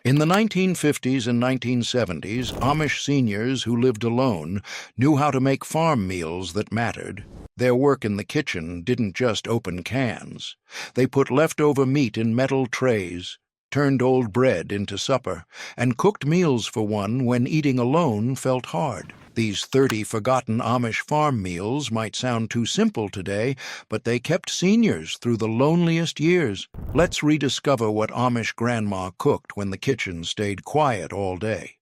In the 1950s and 1970s, Amish seniors who lived alone knew how to make farm meals that mattered. Their work in the kitchen didn't just open cans. They put leftover meat in metal trays, turned old bread into supper, and cooked meals for one when eating alone felt hard. These 30 forgotten Amish farm meals might sound too simple today, but they kept seniors through the loneliest years. Let's rediscover what Amish grandma cooked when the kitchen stayed quiet all day.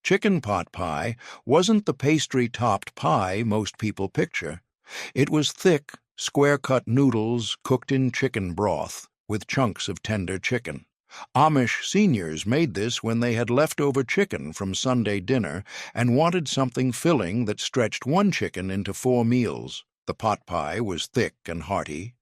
Chicken pot pie wasn't the pastry-topped pie most people picture. It was thick, square-cut noodles cooked in chicken broth with chunks of tender chicken. Amish seniors made this when they had leftover chicken from Sunday dinner and wanted something filling that stretched one chicken into 4 meals. The pot pie was thick and hearty,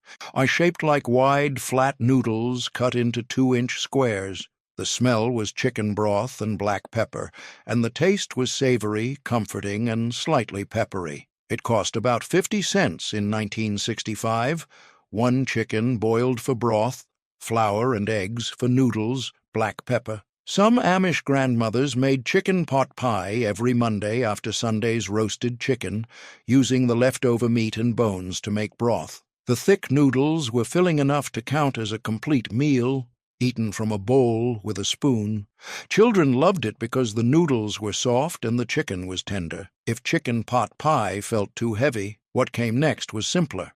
shaped like wide, flat noodles cut into 2-inch squares. The smell was chicken broth and black pepper, and the taste was savory, comforting, and slightly peppery. It cost about 50 cents in 1965, 1 chicken boiled for broth, flour and eggs for noodles, black pepper. Some Amish grandmothers made chicken pot pie every Monday after Sunday's roasted chicken, using the leftover meat and bones to make broth. The thick noodles were filling enough to count as a complete meal, eaten from a bowl with a spoon. Children loved it because the noodles were soft and the chicken was tender. If chicken pot pie felt too heavy, what came next was simpler.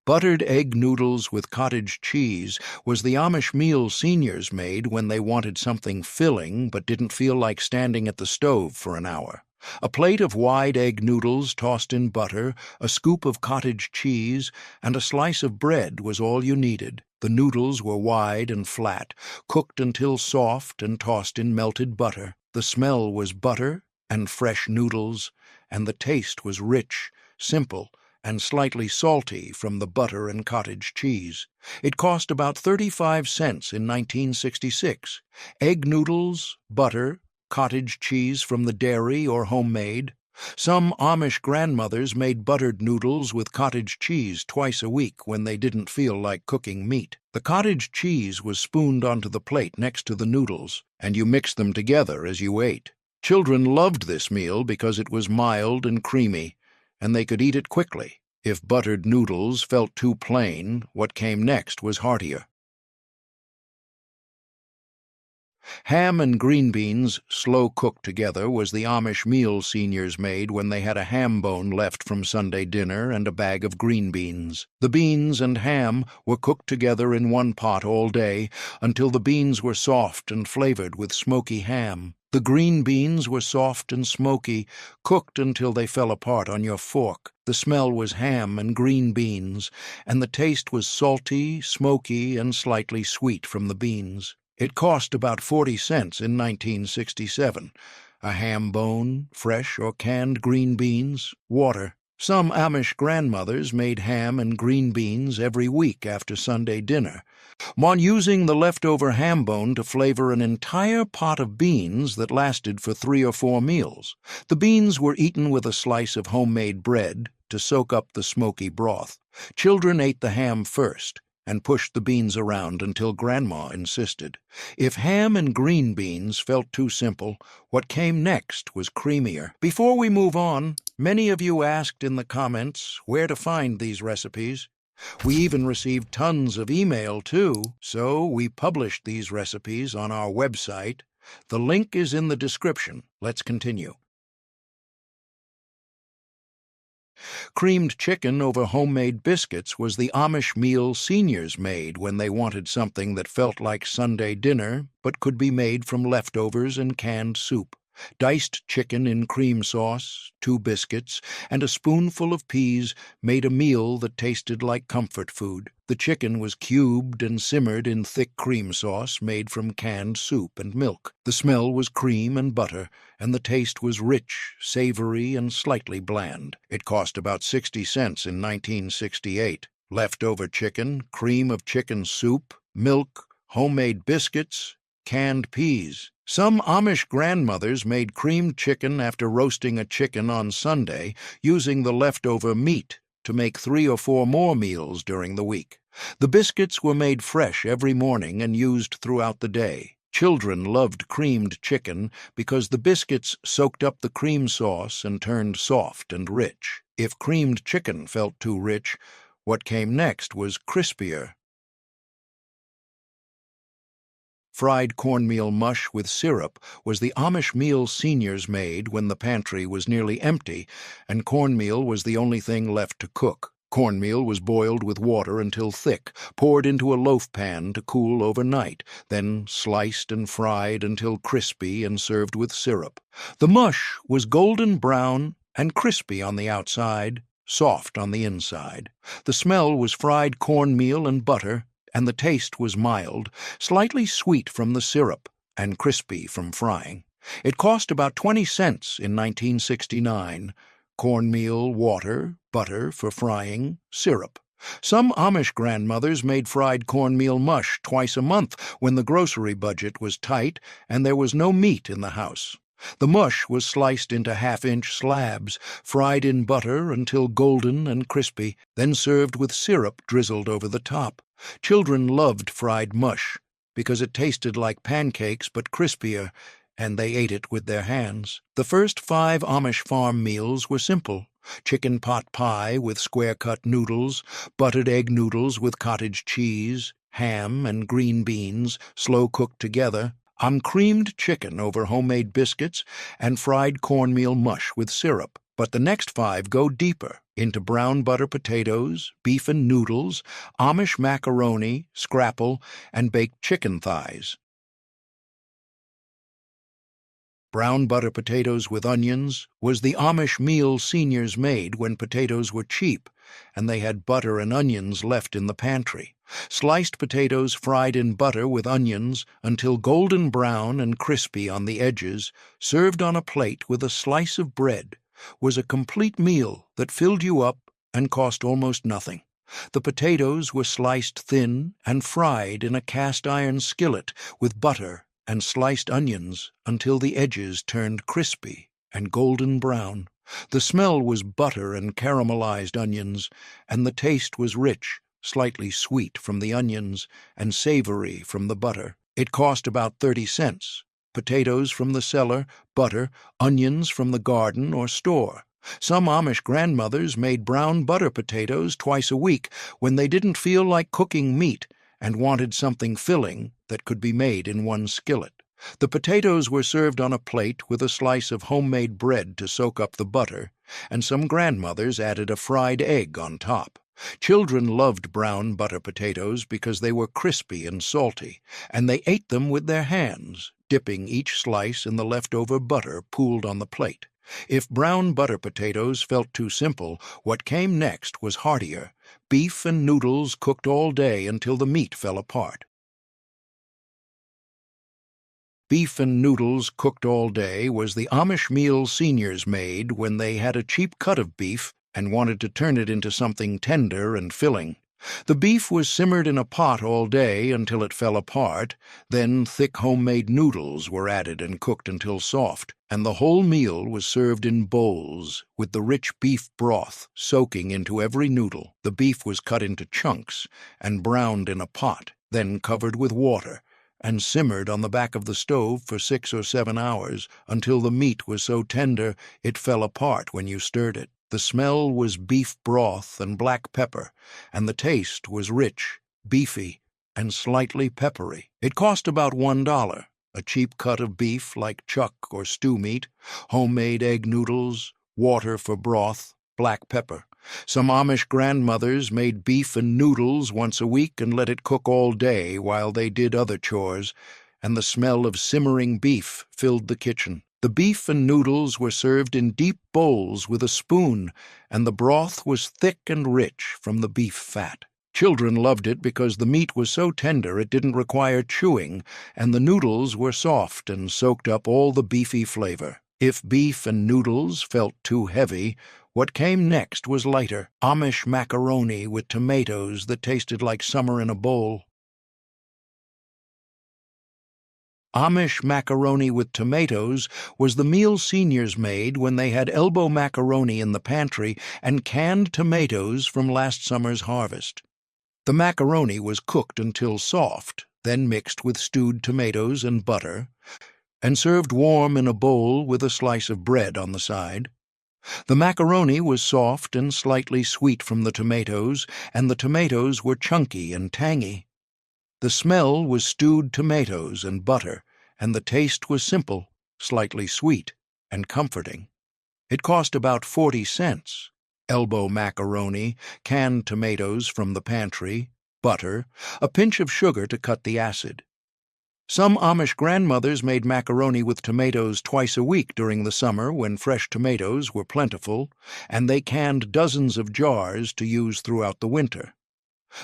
Buttered egg noodles with cottage cheese was the Amish meal seniors made when they wanted something filling but didn't feel like standing at the stove for an hour. A plate of wide egg noodles tossed in butter, a scoop of cottage cheese, and a slice of bread was all you needed. The noodles were wide and flat, cooked until soft and tossed in melted butter. The smell was butter and fresh noodles, and the taste was rich, simple, and slightly salty from the butter and cottage cheese. It cost about 35 cents in 1966. Egg noodles, butter, cottage cheese from the dairy or homemade. Some Amish grandmothers made buttered noodles with cottage cheese twice a week when they didn't feel like cooking meat. The cottage cheese was spooned onto the plate next to the noodles, and you mixed them together as you ate. Children loved this meal because it was mild and creamy, and they could eat it quickly. If buttered noodles felt too plain, what came next was heartier. Ham and green beans, slow-cooked together, was the Amish meal seniors made when they had a ham bone left from Sunday dinner and a bag of green beans. The beans and ham were cooked together in one pot all day until the beans were soft and flavored with smoky ham. The green beans were soft and smoky, cooked until they fell apart on your fork. The smell was ham and green beans, and the taste was salty, smoky, and slightly sweet from the beans. It cost about 40 cents in 1967. A ham bone, fresh or canned green beans, water. Some Amish grandmothers made ham and green beans every week after Sunday dinner, using the leftover ham bone to flavor an entire pot of beans that lasted for 3 or 4 meals. The beans were eaten with a slice of homemade bread to soak up the smoky broth. Children ate the ham first and pushed the beans around until Grandma insisted. If ham and green beans felt too simple, what came next was creamier. Before we move on, many of you asked in the comments where to find these recipes. We even received tons of email too, so we published these recipes on our website. The link is in the description. Let's continue. Creamed chicken over homemade biscuits was the Amish meal seniors made when they wanted something that felt like Sunday dinner but could be made from leftovers and canned soup. Diced chicken in cream sauce, 2 biscuits, and a spoonful of peas made a meal that tasted like comfort food. The chicken was cubed and simmered in thick cream sauce made from canned soup and milk. The smell was cream and butter, and the taste was rich, savory, and slightly bland. It cost about 60 cents in 1968. Leftover chicken, cream of chicken soup, milk, homemade biscuits, canned peas. Some Amish grandmothers made creamed chicken after roasting a chicken on Sunday, using the leftover meat to make 3 or 4 more meals during the week. The biscuits were made fresh every morning and used throughout the day. Children loved creamed chicken because the biscuits soaked up the cream sauce and turned soft and rich. If creamed chicken felt too rich, what came next was crispier. Fried cornmeal mush with syrup was the Amish meal seniors made when the pantry was nearly empty and cornmeal was the only thing left to cook. Cornmeal was boiled with water until thick, poured into a loaf pan to cool overnight, then sliced and fried until crispy and served with syrup. The mush was golden brown and crispy on the outside, soft on the inside. The smell was fried cornmeal and butter, and the taste was mild, slightly sweet from the syrup and crispy from frying. It cost about 20 cents in 1969. Cornmeal, water, butter for frying, syrup. Some Amish grandmothers made fried cornmeal mush twice a month when the grocery budget was tight and there was no meat in the house. The mush was sliced into half-inch slabs, fried in butter until golden and crispy, then served with syrup drizzled over the top. Children loved fried mush because it tasted like pancakes but crispier, and they ate it with their hands. The first 5 Amish farm meals were simple: chicken pot pie with square-cut noodles, buttered egg noodles with cottage cheese, ham and green beans, slow-cooked together, creamed chicken over homemade biscuits, and fried cornmeal mush with syrup. But the next 5 go deeper, into brown butter potatoes, beef and noodles, Amish macaroni, scrapple, and baked chicken thighs. Brown butter potatoes with onions was the Amish meal seniors made when potatoes were cheap and they had butter and onions left in the pantry. Sliced potatoes fried in butter with onions until golden brown and crispy on the edges, served on a plate with a slice of bread, was a complete meal that filled you up and cost almost nothing. The potatoes were sliced thin and fried in a cast-iron skillet with butter and sliced onions until the edges turned crispy and golden brown. The smell was butter and caramelized onions, and the taste was rich, slightly sweet from the onions and savory from the butter. It cost about 30 cents. Potatoes from the cellar, butter, onions from the garden or store. Some Amish grandmothers made brown butter potatoes twice a week when they didn't feel like cooking meat and wanted something filling that could be made in one skillet. The potatoes were served on a plate with a slice of homemade bread to soak up the butter, and some grandmothers added a fried egg on top. Children loved brown butter potatoes because they were crispy and salty, and they ate them with their hands, dipping each slice in the leftover butter pooled on the plate. If brown butter potatoes felt too simple, what came next was heartier: beef and noodles cooked all day until the meat fell apart. Beef and noodles cooked all day was the Amish meal seniors made when they had a cheap cut of beef and wanted to turn it into something tender and filling. The beef was simmered in a pot all day until it fell apart, then thick homemade noodles were added and cooked until soft, and the whole meal was served in bowls with the rich beef broth soaking into every noodle. The beef was cut into chunks and browned in a pot, then covered with water, and simmered on the back of the stove for 6 or 7 hours until the meat was so tender it fell apart when you stirred it. The smell was beef broth and black pepper, and the taste was rich, beefy, and slightly peppery. It cost about $1, a cheap cut of beef like chuck or stew meat, homemade egg noodles, water for broth, black pepper. Some Amish grandmothers made beef and noodles once a week and let it cook all day while they did other chores, and the smell of simmering beef filled the kitchen. The beef and noodles were served in deep bowls with a spoon, and the broth was thick and rich from the beef fat. Children loved it because the meat was so tender it didn't require chewing, and the noodles were soft and soaked up all the beefy flavor. If beef and noodles felt too heavy, what came next was lighter: Amish macaroni with tomatoes that tasted like summer in a bowl. Amish macaroni with tomatoes was the meal seniors made when they had elbow macaroni in the pantry and canned tomatoes from last summer's harvest. The macaroni was cooked until soft, then mixed with stewed tomatoes and butter, and served warm in a bowl with a slice of bread on the side. The macaroni was soft and slightly sweet from the tomatoes, and the tomatoes were chunky and tangy. The smell was stewed tomatoes and butter, and the taste was simple, slightly sweet, and comforting. It cost about 40 cents. Elbow macaroni, canned tomatoes from the pantry, butter, a pinch of sugar to cut the acid. Some Amish grandmothers made macaroni with tomatoes twice a week during the summer when fresh tomatoes were plentiful, and they canned dozens of jars to use throughout the winter.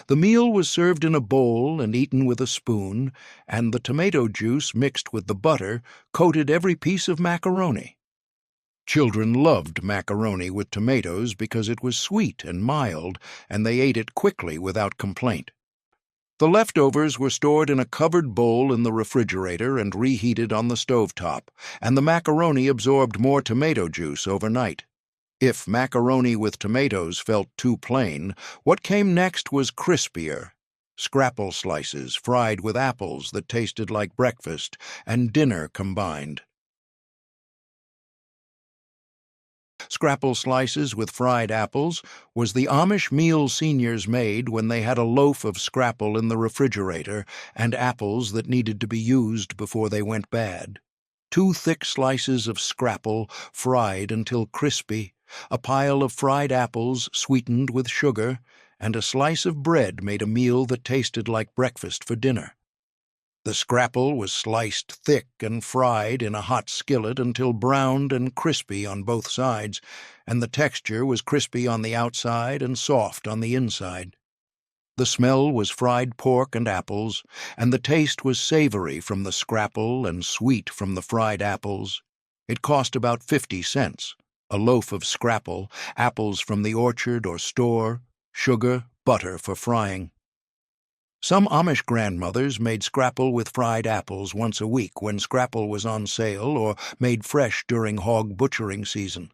The meal was served in a bowl and eaten with a spoon, and the tomato juice mixed with the butter coated every piece of macaroni. Children loved macaroni with tomatoes because it was sweet and mild, and they ate it quickly without complaint. The leftovers were stored in a covered bowl in the refrigerator and reheated on the stovetop, and the macaroni absorbed more tomato juice overnight. If macaroni with tomatoes felt too plain, what came next was crispier. Scrapple slices fried with apples that tasted like breakfast, and dinner combined. Scrapple slices with fried apples was the Amish meal seniors made when they had a loaf of scrapple in the refrigerator and apples that needed to be used before they went bad. 2 thick slices of scrapple fried until crispy, a pile of fried apples sweetened with sugar, and a slice of bread made a meal that tasted like breakfast for dinner. The scrapple was sliced thick and fried in a hot skillet until browned and crispy on both sides, and the texture was crispy on the outside and soft on the inside. The smell was fried pork and apples, and the taste was savory from the scrapple and sweet from the fried apples. It cost about 50 cents, a loaf of scrapple, apples from the orchard or store, sugar, butter for frying. Some Amish grandmothers made scrapple with fried apples once a week when scrapple was on sale or made fresh during hog butchering season.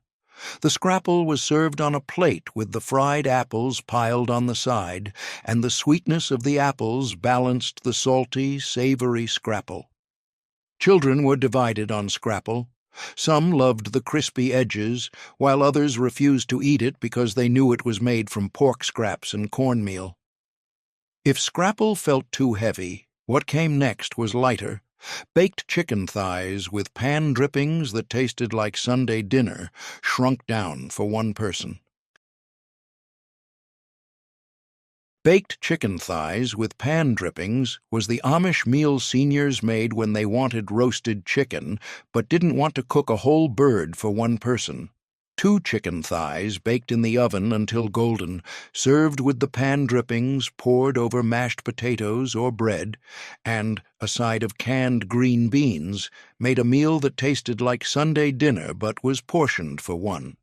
The scrapple was served on a plate with the fried apples piled on the side, and the sweetness of the apples balanced the salty, savory scrapple. Children were divided on scrapple. Some loved the crispy edges, while others refused to eat it because they knew it was made from pork scraps and cornmeal. If scrapple felt too heavy, what came next was lighter. Baked chicken thighs with pan drippings that tasted like Sunday dinner, shrunk down for one person. Baked chicken thighs with pan drippings was the Amish meal seniors made when they wanted roasted chicken, but didn't want to cook a whole bird for one person. 2 chicken thighs baked in the oven until golden, served with the pan drippings poured over mashed potatoes or bread, and a side of canned green beans made a meal that tasted like Sunday dinner but was portioned for one.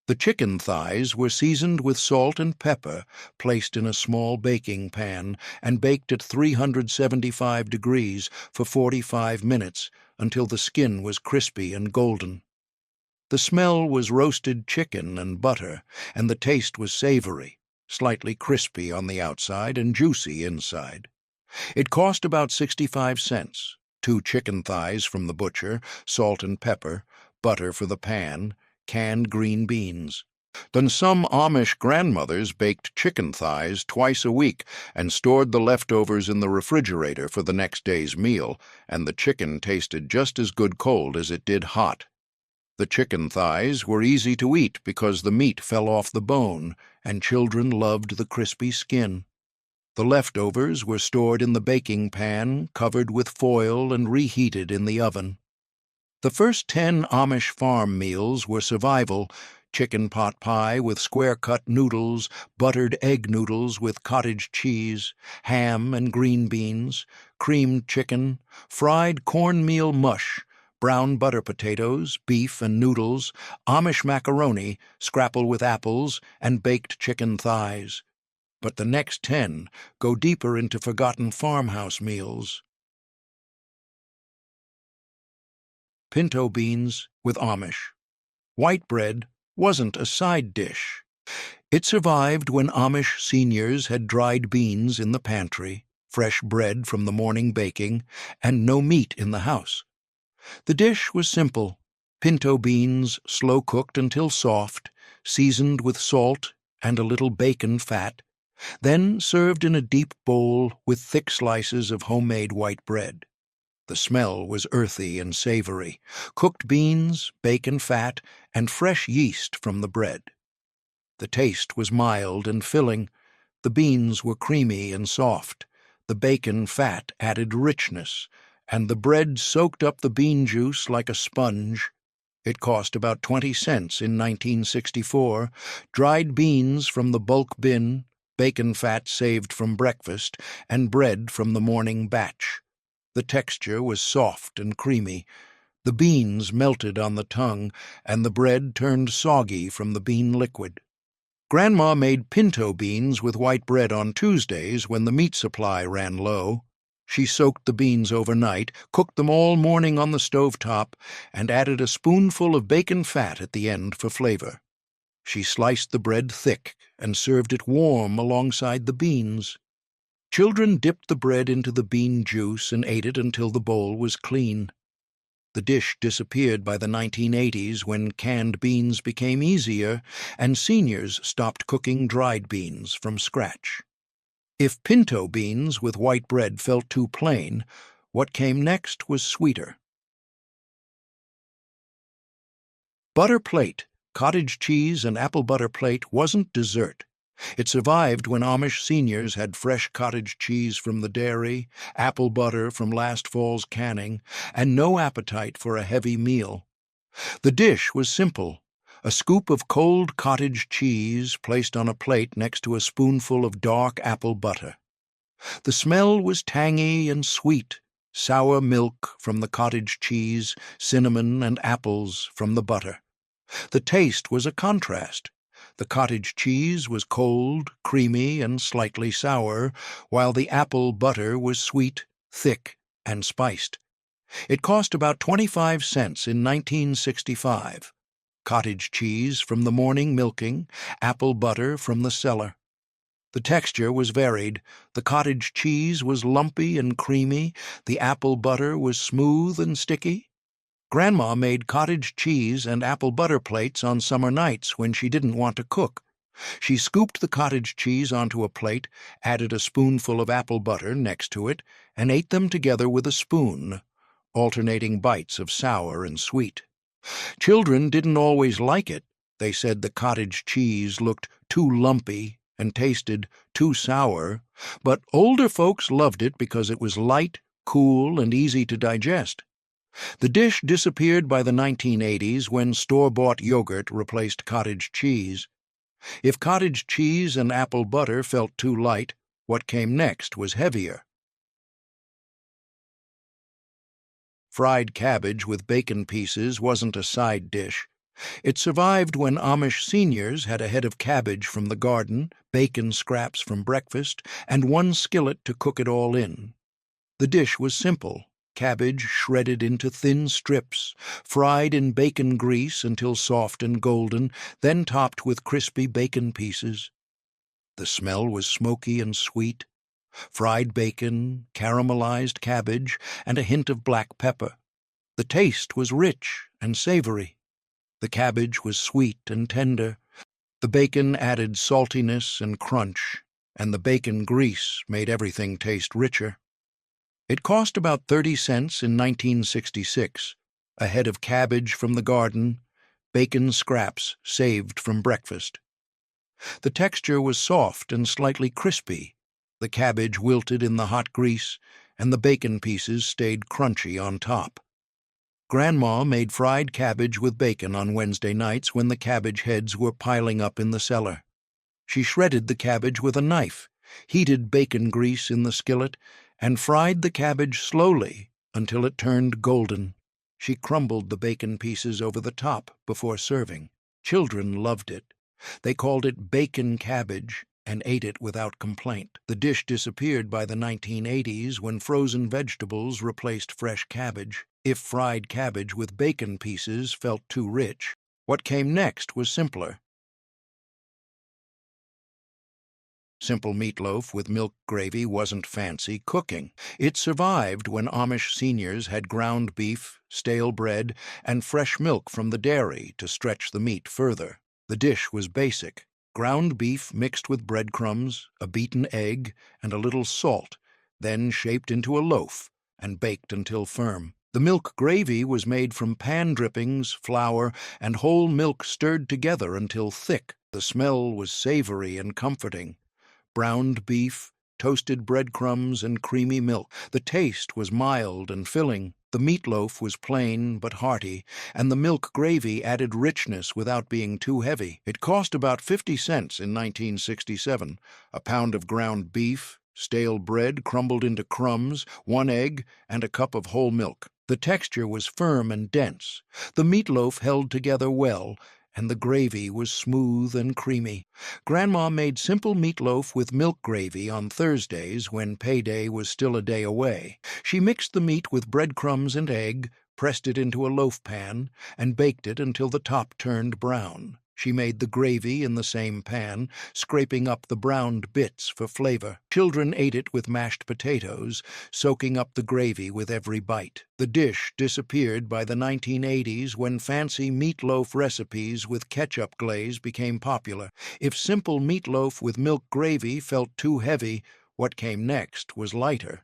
The chicken thighs were seasoned with salt and pepper, placed in a small baking pan, and baked at 375 degrees for 45 minutes until the skin was crispy and golden. The smell was roasted chicken and butter, and the taste was savory, slightly crispy on the outside and juicy inside. It cost about 65 cents, 2 chicken thighs from the butcher, salt and pepper, butter for the pan, canned green beans. Then some Amish grandmothers baked chicken thighs twice a week and stored the leftovers in the refrigerator for the next day's meal, and the chicken tasted just as good cold as it did hot. The chicken thighs were easy to eat because the meat fell off the bone, and children loved the crispy skin. The leftovers were stored in the baking pan, covered with foil and reheated in the oven. The first 10 Amish farm meals were survival: chicken pot pie with square-cut noodles, buttered egg noodles with cottage cheese, ham and green beans, creamed chicken, fried cornmeal mush, brown butter potatoes, beef and noodles, Amish macaroni, scrapple with apples, and baked chicken thighs. But the next 10 go deeper into forgotten farmhouse meals. Pinto beans with Amish. White bread wasn't a side dish. It survived when Amish seniors had dried beans in the pantry, fresh bread from the morning baking, and no meat in the house. The dish was simple: pinto beans slow-cooked until soft, seasoned with salt and a little bacon fat, then served in a deep bowl with thick slices of homemade white bread. The smell was earthy and savory: cooked beans, bacon fat, and fresh yeast from the bread. The taste was mild and filling. The beans were creamy and soft. The bacon fat added richness, and the bread soaked up the bean juice like a sponge. It cost about 20 cents in 1964, dried beans from the bulk bin, bacon fat saved from breakfast, and bread from the morning batch. The texture was soft and creamy. The beans melted on the tongue, and the bread turned soggy from the bean liquid. Grandma made pinto beans with white bread on Tuesdays when the meat supply ran low. She soaked the beans overnight, cooked them all morning on the stove top, and added a spoonful of bacon fat at the end for flavor. She sliced the bread thick and served it warm alongside the beans. Children dipped the bread into the bean juice and ate it until the bowl was clean. The dish disappeared by the 1980s when canned beans became easier and seniors stopped cooking dried beans from scratch. If pinto beans with white bread felt too plain, what came next was sweeter. Butter plate, cottage cheese and apple butter plate wasn't dessert. It survived when Amish seniors had fresh cottage cheese from the dairy, apple butter from last fall's canning, and no appetite for a heavy meal. The dish was simple: a scoop of cold cottage cheese placed on a plate next to a spoonful of dark apple butter. The smell was tangy and sweet: sour milk from the cottage cheese, cinnamon and apples from the butter. The taste was a contrast. The cottage cheese was cold, creamy, and slightly sour, while the apple butter was sweet, thick, and spiced. It cost about 25 cents in 1965. Cottage cheese from the morning milking, apple butter from the cellar. The texture was varied. The cottage cheese was lumpy and creamy. The apple butter was smooth and sticky. Grandma made cottage cheese and apple butter plates on summer nights when she didn't want to cook. She scooped the cottage cheese onto a plate, added a spoonful of apple butter next to it, and ate them together with a spoon, alternating bites of sour and sweet. Children didn't always like it. They said the cottage cheese looked too lumpy and tasted too sour, but older folks loved it because it was light, cool, and easy to digest. The dish disappeared by the 1980s when store-bought yogurt replaced cottage cheese. If cottage cheese and apple butter felt too light, what came next was heavier. Fried cabbage with bacon pieces wasn't a side dish. It survived when Amish seniors had a head of cabbage from the garden, bacon scraps from breakfast, and one skillet to cook it all in. The dish was simple: cabbage shredded into thin strips, fried in bacon grease until soft and golden, then topped with crispy bacon pieces. The smell was smoky and sweet: fried bacon, caramelized cabbage, and a hint of black pepper. The taste was rich and savory. The cabbage was sweet and tender. The bacon added saltiness and crunch, and the bacon grease made everything taste richer. It cost about 30 cents in 1966, a head of cabbage from the garden, bacon scraps saved from breakfast. The texture was soft and slightly crispy. The cabbage wilted in the hot grease, and the bacon pieces stayed crunchy on top. Grandma made fried cabbage with bacon on Wednesday nights when the cabbage heads were piling up in the cellar. She shredded the cabbage with a knife, heated bacon grease in the skillet, and fried the cabbage slowly until it turned golden. She crumbled the bacon pieces over the top before serving. Children loved it. They called it bacon cabbage and ate it without complaint. The dish disappeared by the 1980s when frozen vegetables replaced fresh cabbage. If fried cabbage with bacon pieces felt too rich, what came next was simpler: Simple meatloaf with milk gravy wasn't fancy cooking. It survived when Amish seniors had ground beef, stale bread, and fresh milk from the dairy to stretch the meat further. The dish was basic: ground beef mixed with breadcrumbs, a beaten egg, and a little salt, then shaped into a loaf and baked until firm. The milk gravy was made from pan drippings, flour, and whole milk stirred together until thick. The smell was savory and comforting. Browned beef, toasted breadcrumbs, and creamy milk. The taste was mild and filling. The meatloaf was plain but hearty, and the milk gravy added richness without being too heavy. It cost about 50 cents in 1967, a pound of ground beef, stale bread crumbled into crumbs, 1 egg, and a cup of whole milk. The texture was firm and dense. The meatloaf held together well, and the gravy was smooth and creamy. Grandma made simple meatloaf with milk gravy on Thursdays when payday was still a day away. She mixed the meat with breadcrumbs and egg, pressed it into a loaf pan, and baked it until the top turned brown. She made the gravy in the same pan, scraping up the browned bits for flavor. Children ate it with mashed potatoes, soaking up the gravy with every bite. The dish disappeared by the 1980s when fancy meatloaf recipes with ketchup glaze became popular. If simple meatloaf with milk gravy felt too heavy, what came next was lighter.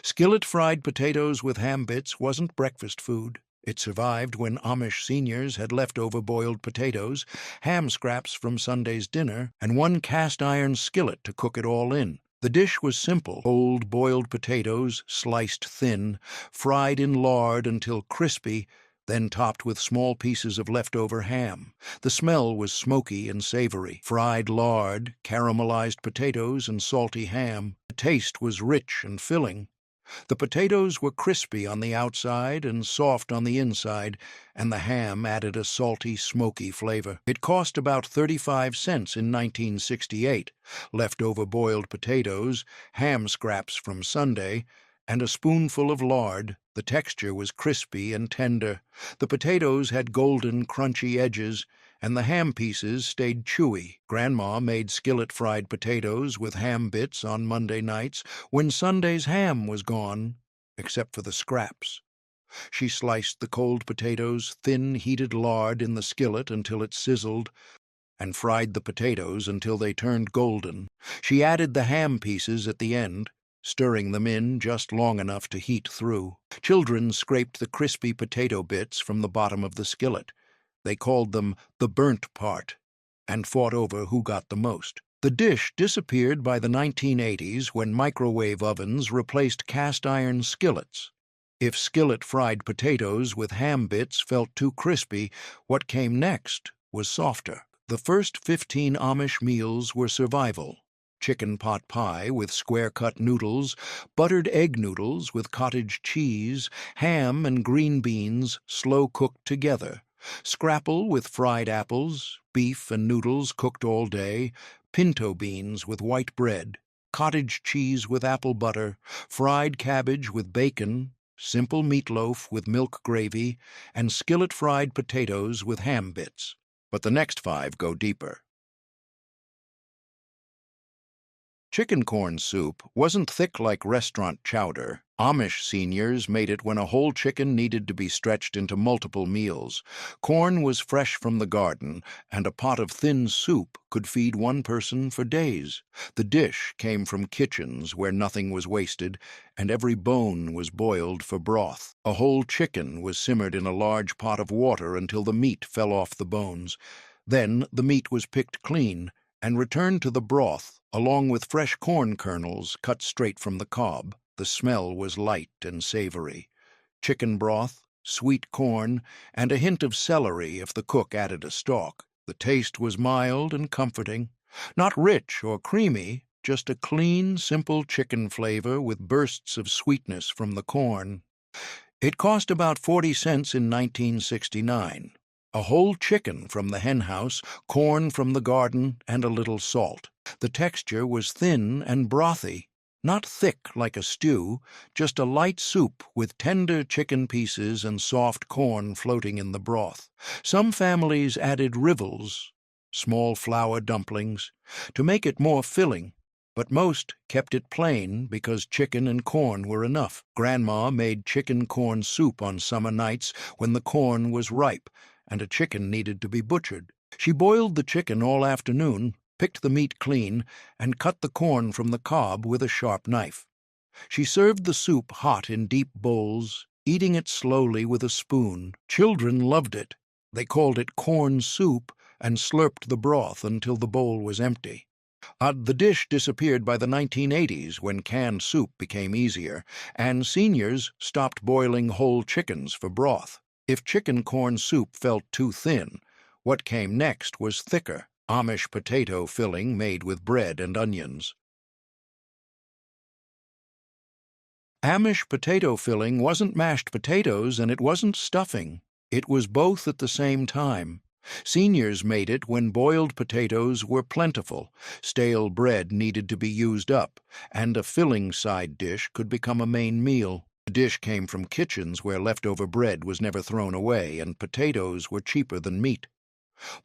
Skillet fried potatoes with ham bits wasn't breakfast food. It survived when Amish seniors had leftover boiled potatoes, ham scraps from Sunday's dinner, and 1 cast-iron skillet to cook it all in. The dish was simple: old boiled potatoes, sliced thin, fried in lard until crispy, then topped with small pieces of leftover ham. The smell was smoky and savory: fried lard, caramelized potatoes, and salty ham. The taste was rich and filling. The potatoes were crispy on the outside and soft on the inside, and the ham added a salty, smoky flavor. It cost about 35 cents in 1968, leftover boiled potatoes, ham scraps from Sunday, and a spoonful of lard. The texture was crispy and tender. The potatoes had golden, crunchy edges, and the ham pieces stayed chewy. Grandma made skillet fried potatoes with ham bits on Monday nights when Sunday's ham was gone, except for the scraps. She sliced the cold potatoes, thin heated lard in the skillet until it sizzled, and fried the potatoes until they turned golden. She added the ham pieces at the end, stirring them in just long enough to heat through. Children scraped the crispy potato bits from the bottom of the skillet. They called them the burnt part, and fought over who got the most. The dish disappeared by the 1980s when microwave ovens replaced cast-iron skillets. If skillet fried potatoes with ham bits felt too crispy, what came next was softer. The first 15 Amish meals were survival: chicken pot pie with square-cut noodles, buttered egg noodles with cottage cheese, ham and green beans slow-cooked together, scrapple with fried apples, beef and noodles cooked all day, pinto beans with white bread, cottage cheese with apple butter, fried cabbage with bacon, simple meatloaf with milk gravy, and skillet fried potatoes with ham bits. But the next 5 go deeper. Chicken corn soup wasn't thick like restaurant chowder. Amish seniors made it when a whole chicken needed to be stretched into multiple meals. Corn was fresh from the garden, and a pot of thin soup could feed 1 person for days. The dish came from kitchens where nothing was wasted, and every bone was boiled for broth. A whole chicken was simmered in a large pot of water until the meat fell off the bones. Then the meat was picked clean and returned to the broth, along with fresh corn kernels cut straight from the cob. The smell was light and savory: chicken broth, sweet corn, and a hint of celery if the cook added a stalk. The taste was mild and comforting. Not rich or creamy, just a clean, simple chicken flavor with bursts of sweetness from the corn. It cost about 40 cents in 1969. A whole chicken from the henhouse, corn from the garden, and a little salt. The texture was thin and brothy, not thick like a stew, just a light soup with tender chicken pieces and soft corn floating in the broth. Some families added rivels, small flour dumplings, to make it more filling, but most kept it plain because chicken and corn were enough. Grandma made chicken corn soup on summer nights when the corn was ripe and a chicken needed to be butchered. She boiled the chicken all afternoon, picked the meat clean, and cut the corn from the cob with a sharp knife. She served the soup hot in deep bowls, eating it slowly with a spoon. Children loved it. They called it corn soup and slurped the broth until the bowl was empty. The dish disappeared by the 1980s when canned soup became easier, and seniors stopped boiling whole chickens for broth. If chicken corn soup felt too thin, what came next was thicker, Amish potato filling made with bread and onions. Amish potato filling wasn't mashed potatoes and it wasn't stuffing. It was both at the same time. Seniors made it when boiled potatoes were plentiful, stale bread needed to be used up, and a filling side dish could become a main meal. The dish came from kitchens where leftover bread was never thrown away and potatoes were cheaper than meat.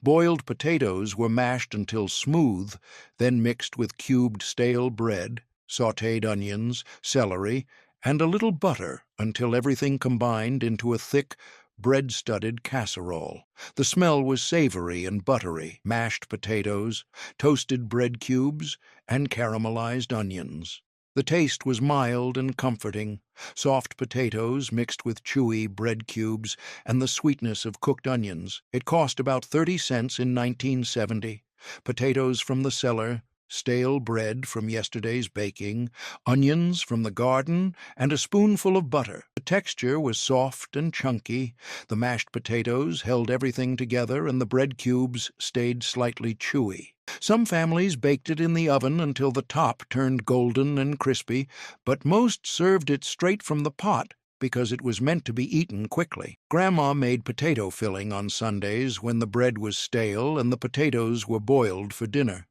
Boiled potatoes were mashed until smooth, then mixed with cubed stale bread, sautéed onions, celery, and a little butter until everything combined into a thick, bread-studded casserole. The smell was savory and buttery, mashed potatoes, toasted bread cubes, and caramelized onions. The taste was mild and comforting, soft potatoes mixed with chewy bread cubes and the sweetness of cooked onions. It cost about 30 cents in 1970. Potatoes from the cellar, stale bread from yesterday's baking, onions from the garden, and a spoonful of butter. The texture was soft and chunky, the mashed potatoes held everything together, and the bread cubes stayed slightly chewy. Some families baked it in the oven until the top turned golden and crispy, but most served it straight from the pot because it was meant to be eaten quickly. Grandma made potato filling on Sundays when the bread was stale and the potatoes were boiled for dinner.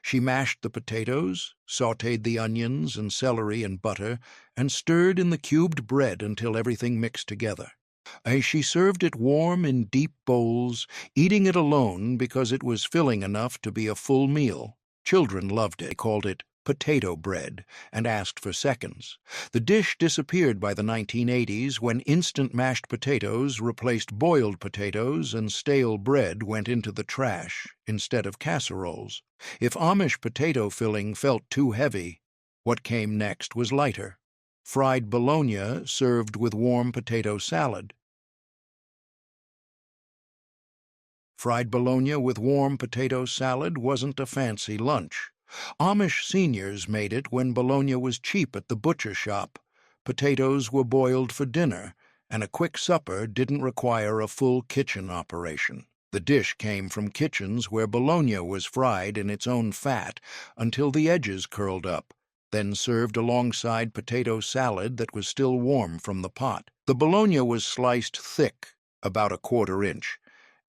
She mashed the potatoes, sautéed the onions and celery in butter, and stirred in the cubed bread until everything mixed together. She served it warm in deep bowls, eating it alone because it was filling enough to be a full meal. Children loved it. They called it potato bread and asked for seconds. The dish disappeared by the 1980s when instant mashed potatoes replaced boiled potatoes and stale bread went into the trash instead of casseroles. If Amish potato filling felt too heavy, what came next was lighter. Fried bologna served with warm potato salad. Fried bologna with warm potato salad wasn't a fancy lunch. Amish seniors made it when bologna was cheap at the butcher shop. Potatoes were boiled for dinner, and a quick supper didn't require a full kitchen operation. The dish came from kitchens where bologna was fried in its own fat until the edges curled up, then served alongside potato salad that was still warm from the pot. The bologna was sliced thick, about a 1/4 inch,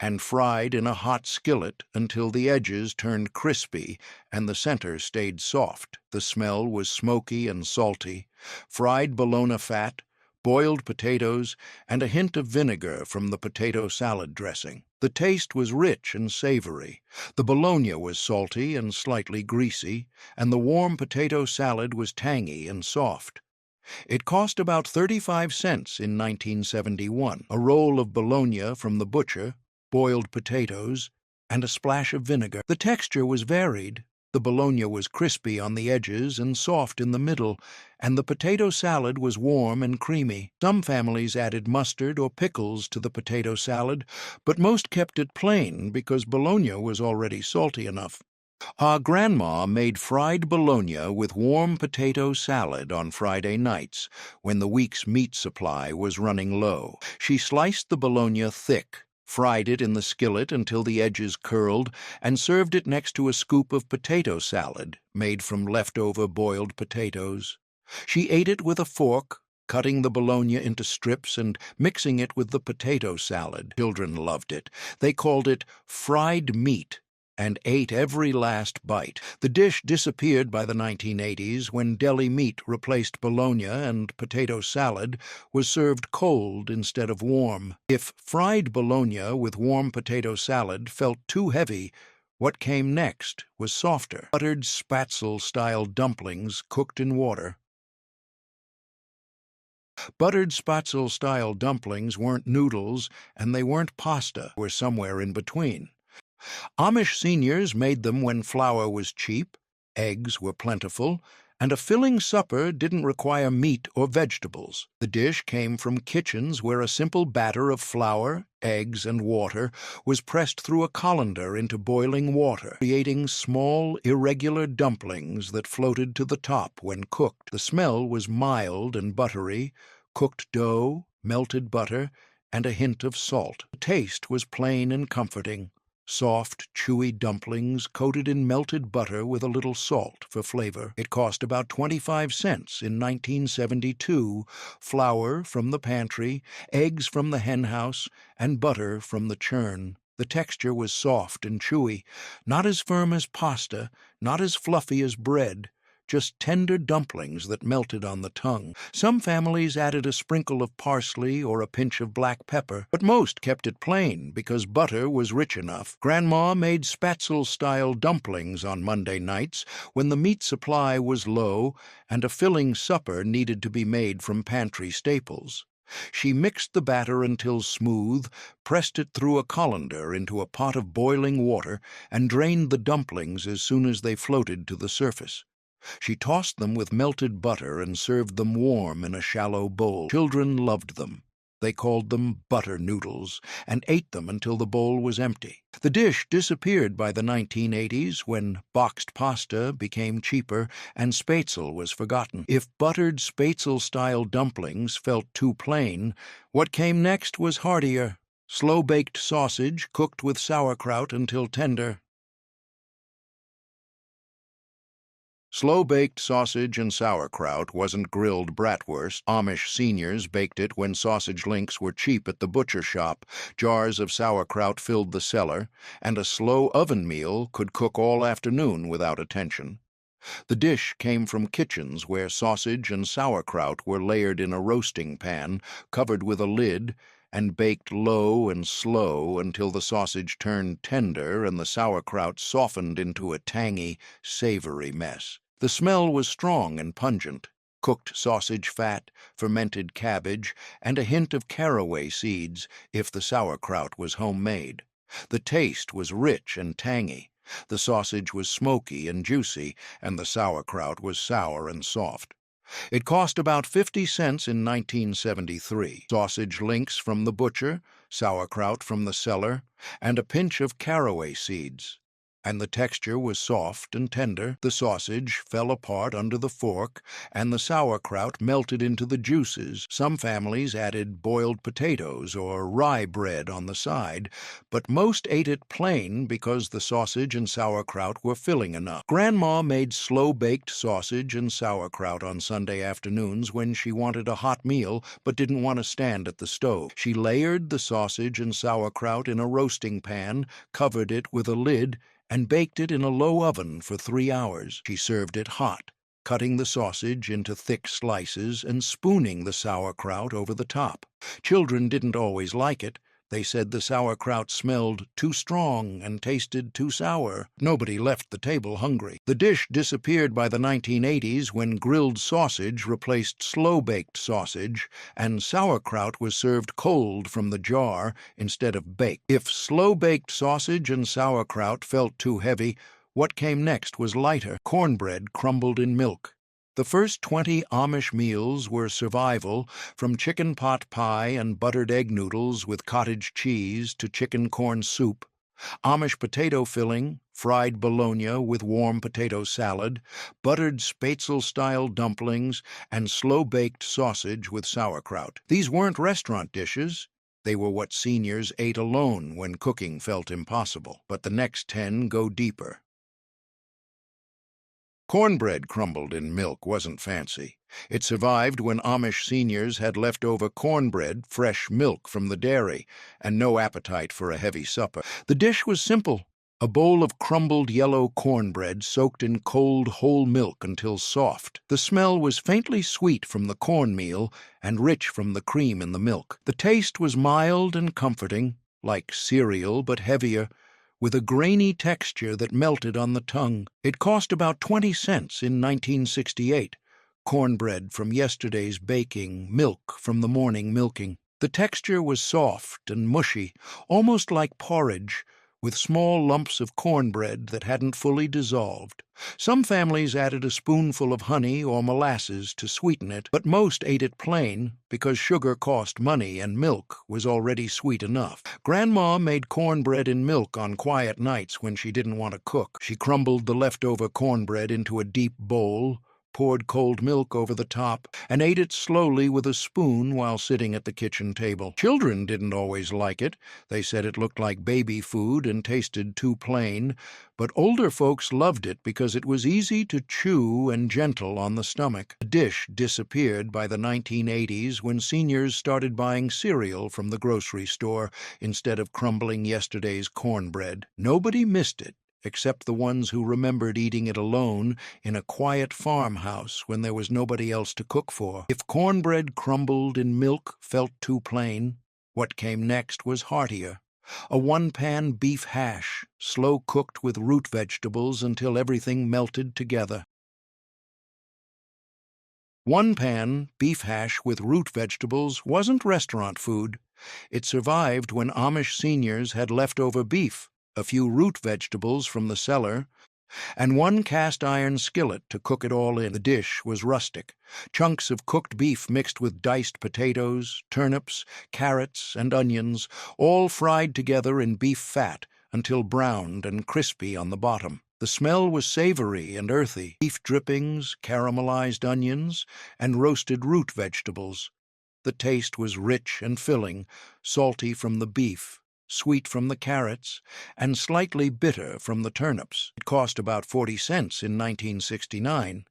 and fried in a hot skillet until the edges turned crispy and the center stayed soft. The smell was smoky and salty. Fried bologna fat, boiled potatoes, and a hint of vinegar from the potato salad dressing. The taste was rich and savory. The bologna was salty and slightly greasy, and the warm potato salad was tangy and soft. It cost about 35 cents in 1971. A roll of bologna from the butcher, boiled potatoes, and a splash of vinegar. The texture was varied. The bologna was crispy on the edges and soft in the middle, and the potato salad was warm and creamy. Some families added mustard or pickles to the potato salad, but most kept it plain because bologna was already salty enough. Our grandma made fried bologna with warm potato salad on Friday nights when the week's meat supply was running low. She sliced the bologna thick, fried it in the skillet until the edges curled, and served it next to a scoop of potato salad made from leftover boiled potatoes. She ate it with a fork, cutting the bologna into strips and mixing it with the potato salad. Children loved it. They called it fried meat and ate every last bite. The dish disappeared by the 1980s when deli meat replaced bologna and potato salad was served cold instead of warm. If fried bologna with warm potato salad felt too heavy, What came next was softer, buttered spaetzle-style dumplings cooked in water. Buttered spaetzle-style dumplings weren't noodles, and they weren't pasta, were somewhere in between. Amish seniors made them when flour was cheap, eggs were plentiful, and a filling supper didn't require meat or vegetables. The dish came from kitchens where a simple batter of flour, eggs, and water was pressed through a colander into boiling water, creating small, irregular dumplings that floated to the top when cooked. The smell was mild and buttery, cooked dough, melted butter, and a hint of salt. The taste was plain and comforting. Soft, chewy dumplings coated in melted butter with a little salt for flavor. It cost about 25 cents in 1972, flour from the pantry, eggs from the henhouse, and butter from the churn. The texture was soft and chewy, not as firm as pasta, not as fluffy as bread, just tender dumplings that melted on the tongue. Some families added a sprinkle of parsley or a pinch of black pepper, but most kept it plain because butter was rich enough. Grandma made spaetzle-style dumplings on Monday nights when the meat supply was low and a filling supper needed to be made from pantry staples. She mixed the batter until smooth, pressed it through a colander into a pot of boiling water, and drained the dumplings as soon as they floated to the surface. She tossed them with melted butter and served them warm in a shallow bowl. Children loved them. They called them butter noodles and ate them until the bowl was empty. The dish disappeared by the 1980s when boxed pasta became cheaper and spaetzle was forgotten. If buttered spaetzle-style dumplings felt too plain, what came next was heartier. Slow-baked sausage cooked with sauerkraut until tender. Slow-baked sausage and sauerkraut wasn't grilled bratwurst. Amish seniors baked it when sausage links were cheap at the butcher shop. Jars of sauerkraut filled the cellar, and a slow oven meal could cook all afternoon without attention. The dish came from kitchens where sausage and sauerkraut were layered in a roasting pan, covered with a lid, and baked low and slow until the sausage turned tender and the sauerkraut softened into a tangy, savory mess. The smell was strong and pungent: cooked sausage fat, fermented cabbage, and a hint of caraway seeds if the sauerkraut was homemade. The taste was rich and tangy. The sausage was smoky and juicy, and the sauerkraut was sour and soft. It cost about 50 cents in 1973. Sausage links from the butcher, sauerkraut from the cellar, and a pinch of caraway seeds. And the texture was soft and tender. The sausage fell apart under the fork, and the sauerkraut melted into the juices. Some families added boiled potatoes or rye bread on the side, but most ate it plain because the sausage and sauerkraut were filling enough. Grandma made slow-baked sausage and sauerkraut on Sunday afternoons when she wanted a hot meal but didn't want to stand at the stove. She layered the sausage and sauerkraut in a roasting pan, covered it with a lid, and baked it in a low oven for 3 hours. She served it hot, cutting the sausage into thick slices and spooning the sauerkraut over the top. Children didn't always like it. They said the sauerkraut smelled too strong and tasted too sour. Nobody left the table hungry. The dish disappeared by the 1980s when grilled sausage replaced slow-baked sausage, and sauerkraut was served cold from the jar instead of baked. If slow-baked sausage and sauerkraut felt too heavy, what came next was lighter: cornbread crumbled in milk. The first 20 Amish meals were survival, from chicken pot pie and buttered egg noodles with cottage cheese to chicken corn soup, Amish potato filling, fried bologna with warm potato salad, buttered spaetzle-style dumplings, and slow-baked sausage with sauerkraut. These weren't restaurant dishes. They were what seniors ate alone when cooking felt impossible. But the next 10 go deeper. Cornbread crumbled in milk wasn't fancy. It survived when Amish seniors had leftover cornbread, fresh milk from the dairy, and no appetite for a heavy supper. The dish was simple: a bowl of crumbled yellow cornbread soaked in cold whole milk until soft. The smell was faintly sweet from the cornmeal and rich from the cream in the milk. The taste was mild and comforting, like cereal but heavier, with a grainy texture that melted on the tongue. It cost about 20 cents in 1968. Cornbread from yesterday's baking, milk from the morning milking. The texture was soft and mushy, almost like porridge, with small lumps of cornbread that hadn't fully dissolved. Some families added a spoonful of honey or molasses to sweeten it, but most ate it plain because sugar cost money and milk was already sweet enough. Grandma made cornbread in milk on quiet nights when she didn't want to cook. She crumbled the leftover cornbread into a deep bowl, poured cold milk over the top, and ate it slowly with a spoon while sitting at the kitchen table. Children didn't always like it. They said it looked like baby food and tasted too plain, but older folks loved it because it was easy to chew and gentle on the stomach. The dish disappeared by the 1980s when seniors started buying cereal from the grocery store instead of crumbling yesterday's cornbread. Nobody missed it, except the ones who remembered eating it alone in a quiet farmhouse when there was nobody else to cook for. If cornbread crumbled in milk felt too plain, what came next was heartier. A one-pan beef hash, slow-cooked with root vegetables until everything melted together. One-pan beef hash with root vegetables wasn't restaurant food. It survived when Amish seniors had leftover beef, a few root vegetables from the cellar, and one cast-iron skillet to cook it all in. The dish was rustic. Chunks of cooked beef mixed with diced potatoes, turnips, carrots, and onions, all fried together in beef fat until browned and crispy on the bottom. The smell was savory and earthy. Beef drippings, caramelized onions, and roasted root vegetables. The taste was rich and filling, salty from the beef, sweet from the carrots, and slightly bitter from the turnips. It cost about 40 cents in 1969.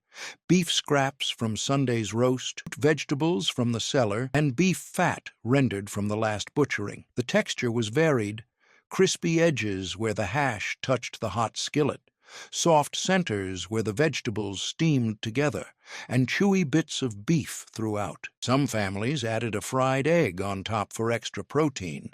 Beef scraps from Sunday's roast, vegetables from the cellar, and beef fat rendered from the last butchering. The texture was varied. Crispy edges where the hash touched the hot skillet, soft centers where the vegetables steamed together, and chewy bits of beef throughout. Some families added a fried egg on top for extra protein,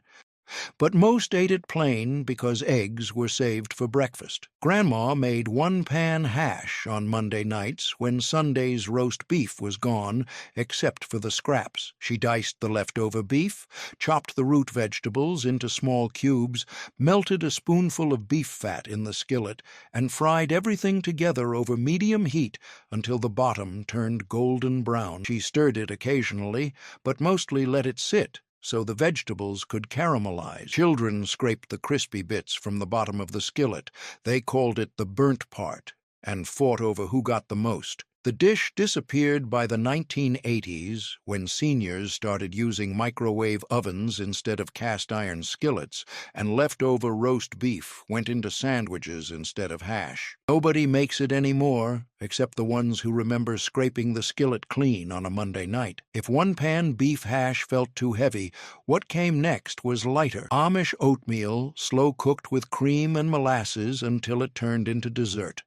but most ate it plain because eggs were saved for breakfast. Grandma made one-pan hash on Monday nights when Sunday's roast beef was gone, except for the scraps. She diced the leftover beef, chopped the root vegetables into small cubes, melted a spoonful of beef fat in the skillet, and fried everything together over medium heat until the bottom turned golden brown. She stirred it occasionally, but mostly let it sit so the vegetables could caramelize. Children scraped the crispy bits from the bottom of the skillet. They called it the burnt part and fought over who got the most. The dish disappeared by the 1980s when seniors started using microwave ovens instead of cast-iron skillets, and leftover roast beef went into sandwiches instead of hash. Nobody makes it anymore, except the ones who remember scraping the skillet clean on a Monday night. If one-pan beef hash felt too heavy, what came next was lighter. Amish oatmeal, slow-cooked with cream and molasses until it turned into dessert.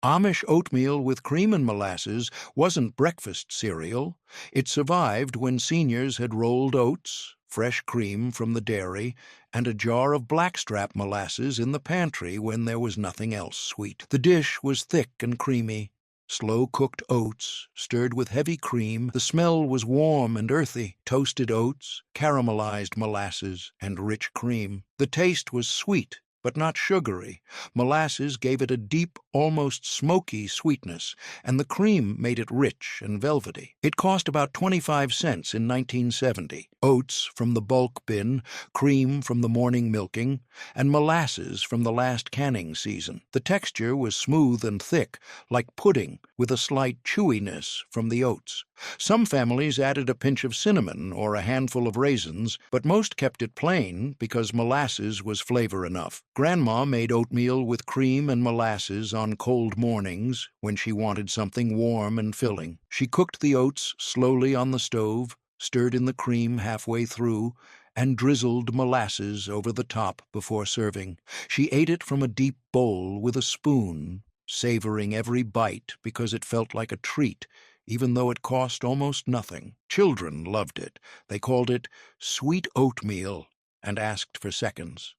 Amish oatmeal with cream and molasses wasn't breakfast cereal. It survived when seniors had rolled oats, fresh cream from the dairy, and a jar of blackstrap molasses in the pantry when there was nothing else sweet. The dish was thick and creamy. Slow-cooked oats, stirred with heavy cream. The smell was warm and earthy. Toasted oats, caramelized molasses, and rich cream. The taste was sweet, but not sugary. Molasses gave it a deep, almost smoky sweetness, and the cream made it rich and velvety. It cost about 25 cents in 1970. Oats from the bulk bin, cream from the morning milking, and molasses from the last canning season. The texture was smooth and thick, like pudding, with a slight chewiness from the oats. Some families added a pinch of cinnamon or a handful of raisins, but most kept it plain because molasses was flavor enough. Grandma made oatmeal with cream and molasses on cold mornings when she wanted something warm and filling. She cooked the oats slowly on the stove, stirred in the cream halfway through, and drizzled molasses over the top before serving. She ate it from a deep bowl with a spoon, savoring every bite because it felt like a treat, even though it cost almost nothing. Children loved it. They called it sweet oatmeal and asked for seconds.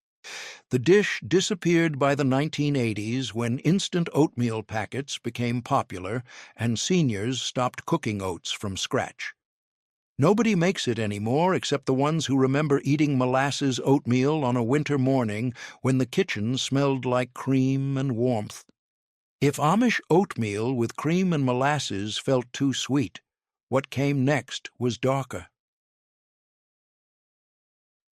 The dish disappeared by the 1980s when instant oatmeal packets became popular and seniors stopped cooking oats from scratch. Nobody makes it anymore except the ones who remember eating molasses oatmeal on a winter morning when the kitchen smelled like cream and warmth. If Amish oatmeal with cream and molasses felt too sweet, what came next was darker.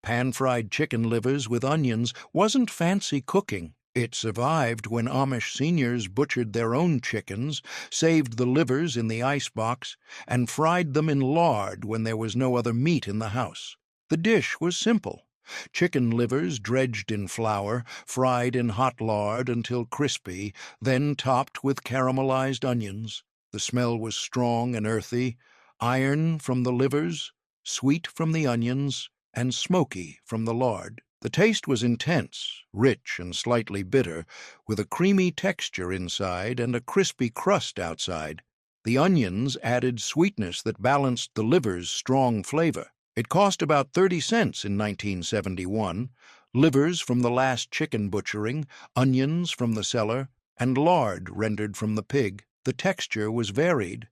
Pan-fried chicken livers with onions wasn't fancy cooking. It survived when Amish seniors butchered their own chickens, saved the livers in the icebox, and fried them in lard when there was no other meat in the house. The dish was simple. Chicken livers dredged in flour, fried in hot lard until crispy, then topped with caramelized onions. The smell was strong and earthy, iron from the livers, sweet from the onions, and smoky from the lard. The taste was intense, rich and slightly bitter, with a creamy texture inside and a crispy crust outside. The onions added sweetness that balanced the liver's strong flavor. It cost about 30 cents in 1971, livers from the last chicken butchering, onions from the cellar, and lard rendered from the pig. The texture was varied.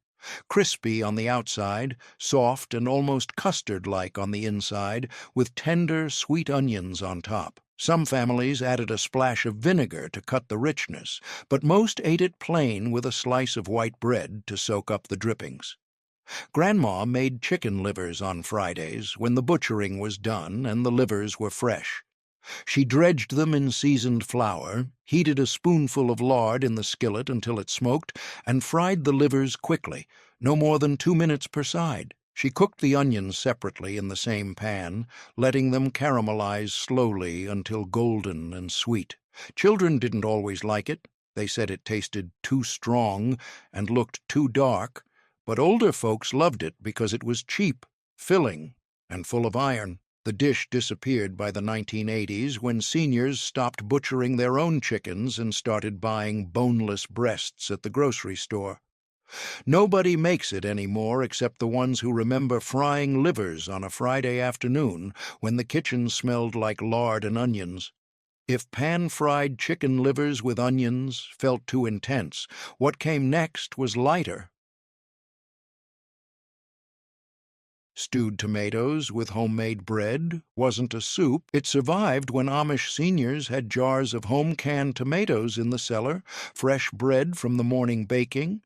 Crispy on the outside, soft and almost custard-like on the inside, with tender, sweet onions on top. Some families added a splash of vinegar to cut the richness, but most ate it plain with a slice of white bread to soak up the drippings. Grandma made chicken livers on Fridays when the butchering was done and the livers were fresh. She dredged them in seasoned flour, heated a spoonful of lard in the skillet until it smoked, and fried the livers quickly, no more than 2 minutes per side. She cooked the onions separately in the same pan, letting them caramelize slowly until golden and sweet. Children didn't always like it. They said it tasted too strong and looked too dark, but older folks loved it because it was cheap, filling, and full of iron. The dish disappeared by the 1980s when seniors stopped butchering their own chickens and started buying boneless breasts at the grocery store. Nobody makes it anymore except the ones who remember frying livers on a Friday afternoon when the kitchen smelled like lard and onions. If pan-fried chicken livers with onions felt too intense, what came next was lighter. Stewed tomatoes with homemade bread wasn't a soup. It survived when Amish seniors had jars of home-canned tomatoes in the cellar, fresh bread from the morning baking,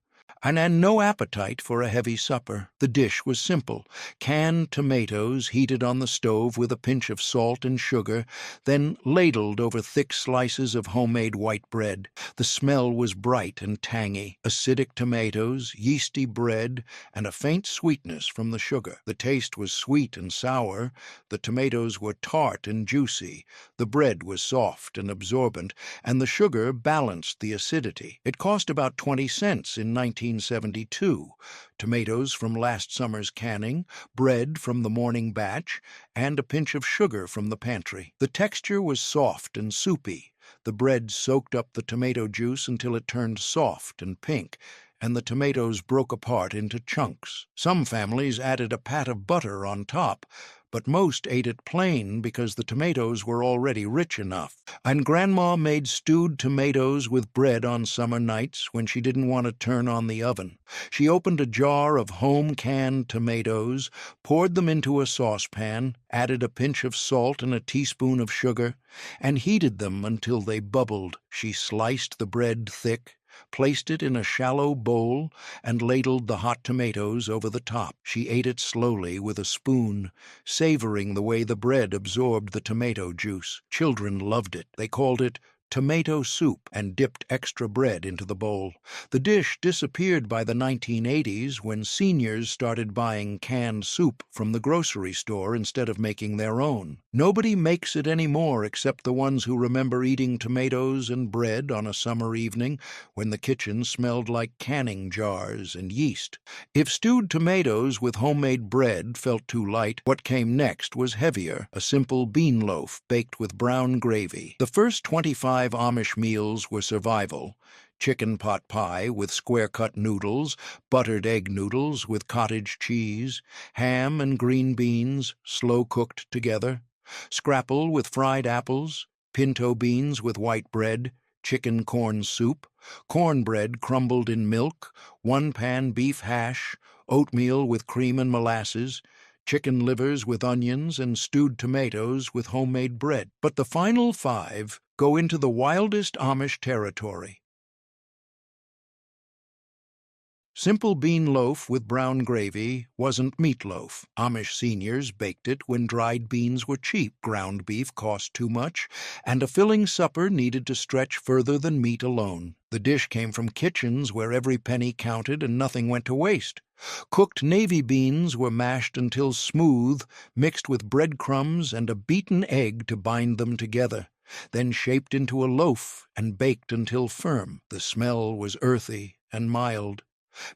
and no appetite for a heavy supper. The dish was simple: canned tomatoes heated on the stove with a pinch of salt and sugar, then ladled over thick slices of homemade white bread. The smell was bright and tangy: acidic tomatoes, yeasty bread, and a faint sweetness from the sugar. The taste was sweet and sour, the tomatoes were tart and juicy, the bread was soft and absorbent, and the sugar balanced the acidity. It cost about 20 cents in 1972, tomatoes from last summer's canning, bread from the morning batch, and a pinch of sugar from the pantry. The texture was soft and soupy. The bread soaked up the tomato juice until it turned soft and pink, and the tomatoes broke apart into chunks. Some families added a pat of butter on top, but most ate it plain because the tomatoes were already rich enough. And Grandma made stewed tomatoes with bread on summer nights when she didn't want to turn on the oven. She opened a jar of home-canned tomatoes, poured them into a saucepan, added a pinch of salt and a teaspoon of sugar, and heated them until they bubbled. She sliced the bread thick, placed it in a shallow bowl, and ladled the hot tomatoes over the top. She ate it slowly with a spoon, savoring the way the bread absorbed the tomato juice. Children loved it. They called it tomato soup and dipped extra bread into the bowl. The dish disappeared by the 1980s when seniors started buying canned soup from the grocery store instead of making their own. Nobody makes it anymore except the ones who remember eating tomatoes and bread on a summer evening when the kitchen smelled like canning jars and yeast. If stewed tomatoes with homemade bread felt too light, what came next was heavier: a simple bean loaf baked with brown gravy. The first 25 Amish meals were survival: chicken pot pie with square-cut noodles, buttered egg noodles with cottage cheese, ham and green beans slow-cooked together, Scrapple with fried apples, pinto beans with white bread, chicken corn soup, cornbread crumbled in milk, one-pan beef hash, oatmeal with cream and molasses, chicken livers with onions, and stewed tomatoes with homemade bread. But the final five go into the wildest Amish territory. Simple bean loaf with brown gravy wasn't meatloaf. Amish seniors baked it when dried beans were cheap, ground beef cost too much, and a filling supper needed to stretch further than meat alone. The dish came from kitchens where every penny counted and nothing went to waste. Cooked navy beans were mashed until smooth, mixed with breadcrumbs and a beaten egg to bind them together, then shaped into a loaf and baked until firm. The smell was earthy and mild.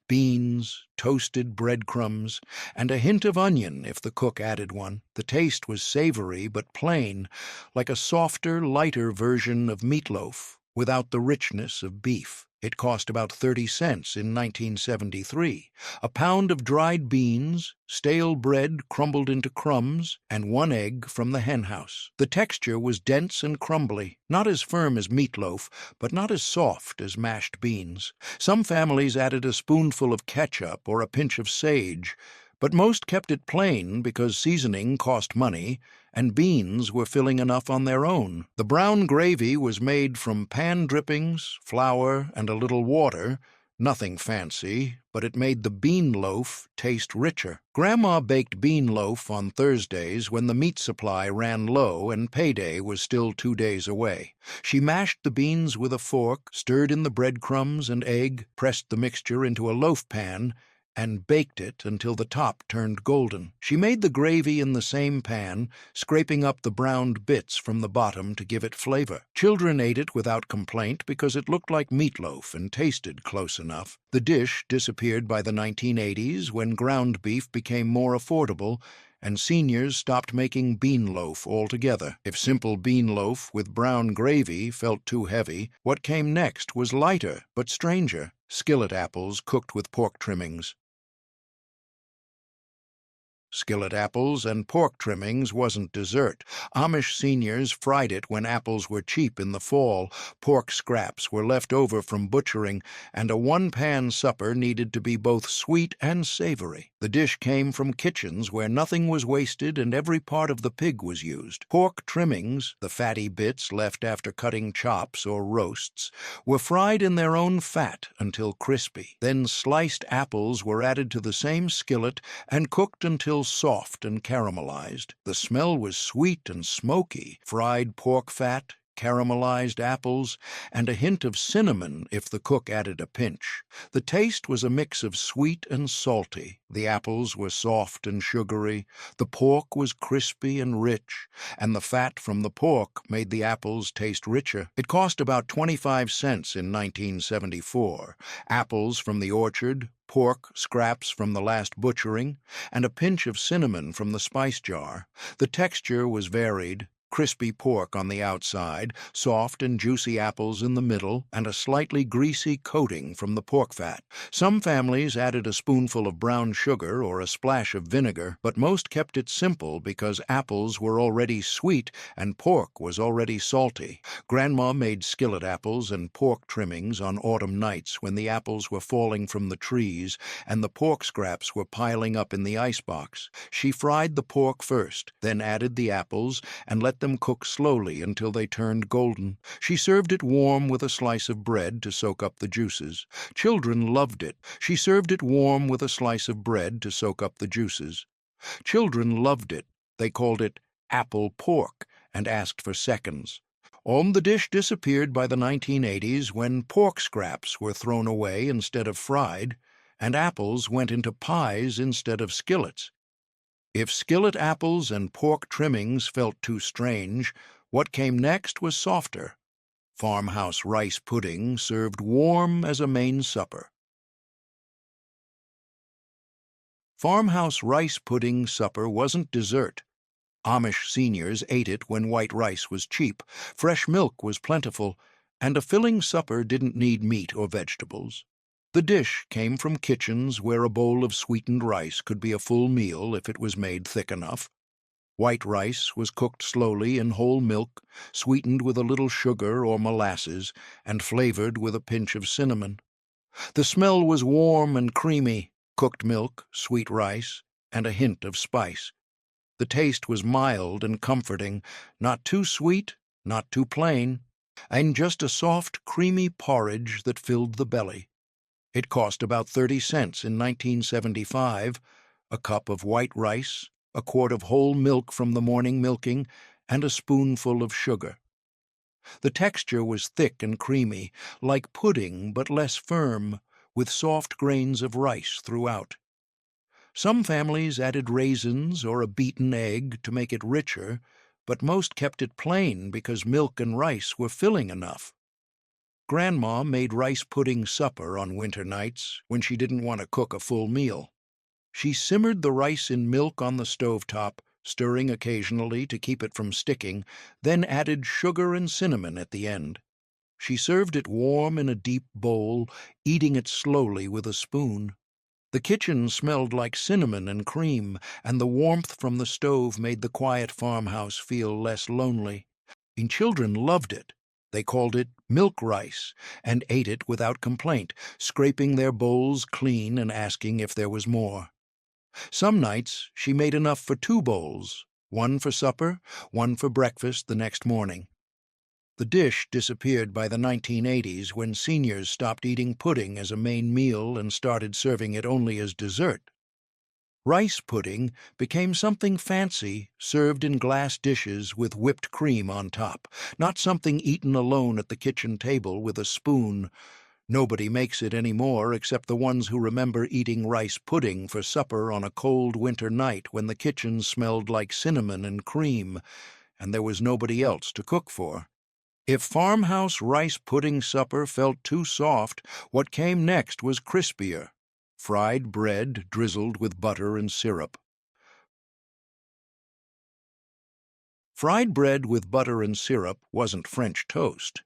Beans, toasted breadcrumbs, and a hint of onion if the cook added one. The taste was savory but plain, like a softer, lighter version of meatloaf, without the richness of beef. It cost about 30 cents in 1973. A pound of dried beans, stale bread crumbled into crumbs, and one egg from the henhouse. The texture was dense and crumbly, not as firm as meatloaf, but not as soft as mashed beans. Some families added a spoonful of ketchup or a pinch of sage, but most kept it plain because seasoning cost money and beans were filling enough on their own. The brown gravy was made from pan drippings, flour, and a little water. Nothing fancy, but it made the bean loaf taste richer. Grandma baked bean loaf on Thursdays when the meat supply ran low and payday was still 2 days away. She mashed the beans with a fork, stirred in the breadcrumbs and egg, pressed the mixture into a loaf pan, and baked it until the top turned golden. She made the gravy in the same pan, scraping up the browned bits from the bottom to give it flavor. Children ate it without complaint because it looked like meatloaf and tasted close enough. The dish disappeared by the 1980s when ground beef became more affordable and seniors stopped making bean loaf altogether. If simple bean loaf with brown gravy felt too heavy, what came next was lighter but stranger: skillet apples cooked with pork trimmings. Skillet apples and pork trimmings wasn't dessert. Amish seniors fried it when apples were cheap in the fall, pork scraps were left over from butchering, and a one-pan supper needed to be both sweet and savory. The dish came from kitchens where nothing was wasted and every part of the pig was used. Pork trimmings, the fatty bits left after cutting chops or roasts, were fried in their own fat until crispy. Then sliced apples were added to the same skillet and cooked until soft and caramelized. The smell was sweet and smoky: fried pork fat, caramelized apples, and a hint of cinnamon if the cook added a pinch. The taste was a mix of sweet and salty. The apples were soft and sugary, the pork was crispy and rich, and the fat from the pork made the apples taste richer. It cost about 25 cents in 1974. Apples from the orchard, pork scraps from the last butchering, and a pinch of cinnamon from the spice jar. The texture was varied: crispy pork on the outside, soft and juicy apples in the middle, and a slightly greasy coating from the pork fat. Some families added a spoonful of brown sugar or a splash of vinegar, but most kept it simple because apples were already sweet and pork was already salty. Grandma made skillet apples and pork trimmings on autumn nights when the apples were falling from the trees and the pork scraps were piling up in the icebox. She fried the pork first, then added the apples and let them cook slowly until they turned golden. She served it warm with a slice of bread to soak up the juices. Children loved it. She served it warm with a slice of bread to soak up the juices. Children loved it. They called it apple pork and asked for seconds. The dish disappeared by the 1980s when pork scraps were thrown away instead of fried, and apples went into pies instead of skillets. If skillet apples and pork trimmings felt too strange, what came next was softer: farmhouse rice pudding served warm as a main supper. Farmhouse rice pudding supper wasn't dessert. Amish seniors ate it when white rice was cheap, fresh milk was plentiful, and a filling supper didn't need meat or vegetables. The dish came from kitchens where a bowl of sweetened rice could be a full meal if it was made thick enough. White rice was cooked slowly in whole milk, sweetened with a little sugar or molasses, and flavored with a pinch of cinnamon. The smell was warm and creamy, cooked milk, sweet rice, and a hint of spice. The taste was mild and comforting, not too sweet, not too plain, and just a soft, creamy porridge that filled the belly. It cost about 30 cents in 1975, a cup of white rice, a quart of whole milk from the morning milking, and a spoonful of sugar. The texture was thick and creamy, like pudding but less firm, with soft grains of rice throughout. Some families added raisins or a beaten egg to make it richer, but most kept it plain because milk and rice were filling enough. Grandma made rice pudding supper on winter nights when she didn't want to cook a full meal. She simmered the rice in milk on the stovetop, stirring occasionally to keep it from sticking, then added sugar and cinnamon at the end. She served it warm in a deep bowl, eating it slowly with a spoon. The kitchen smelled like cinnamon and cream, and the warmth from the stove made the quiet farmhouse feel less lonely. And children loved it. They called it milk rice and ate it without complaint, scraping their bowls clean and asking if there was more. Some nights she made enough for 2 bowls, one for supper, one for breakfast the next morning. The dish disappeared by the 1980s when seniors stopped eating pudding as a main meal and started serving it only as dessert. Rice pudding became something fancy, served in glass dishes with whipped cream on top, not something eaten alone at the kitchen table with a spoon. Nobody makes it anymore except the ones who remember eating rice pudding for supper on a cold winter night when the kitchen smelled like cinnamon and cream, and there was nobody else to cook for. If farmhouse rice pudding supper felt too soft, what came next was crispier. Fried bread drizzled with butter and syrup. Fried bread with butter and syrup wasn't French toast.